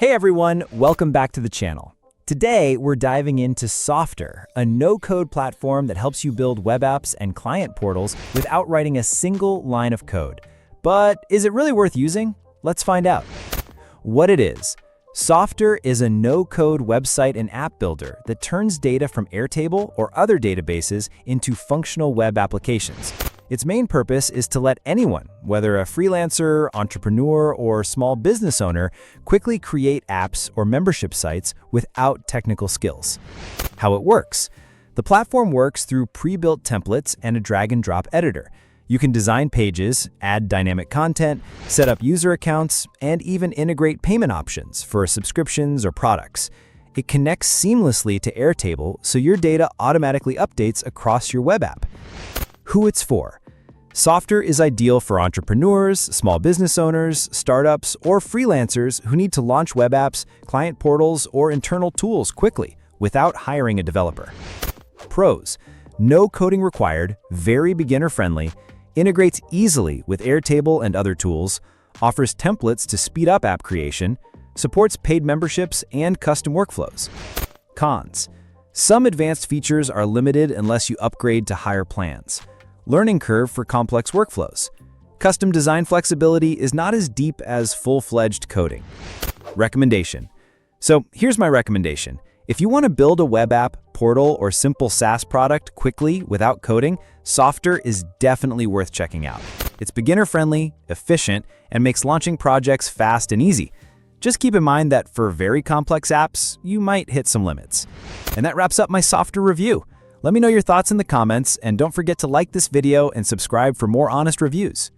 Hey everyone, welcome back to the channel. Today, we're diving into Softr, a no-code platform that helps you build web apps and client portals without writing a single line of code. But is it really worth using? Let's find out. What it is. Softr is a no-code website and app builder that turns data from Airtable or other databases into functional web applications. Its main purpose is to let anyone, whether a freelancer, entrepreneur, or small business owner, quickly create apps or membership sites without technical skills. How it works. The platform works through pre-built templates and a drag-and-drop editor. You can design pages, add dynamic content, set up user accounts, and even integrate payment options for subscriptions or products. It connects seamlessly to Airtable, so your data automatically updates across your web app. Who it's for. Softr is ideal for entrepreneurs, small business owners, startups, or freelancers who need to launch web apps, client portals, or internal tools quickly without hiring a developer. Pros: no coding required, very beginner-friendly, integrates easily with Airtable and other tools, offers templates to speed up app creation, supports paid memberships and custom workflows. Cons: some advanced features are limited unless you upgrade to higher plans. Learning curve for complex workflows. Custom design flexibility is not as deep as full-fledged coding. Recommendation. So here's my recommendation. If you want to build a web app, portal, or simple SaaS product quickly without coding, Softr is definitely worth checking out. It's beginner-friendly, efficient, and makes launching projects fast and easy. Just keep in mind that for very complex apps, you might hit some limits. And that wraps up my Softr review. Let me know your thoughts in the comments, and don't forget to like this video and subscribe for more honest reviews.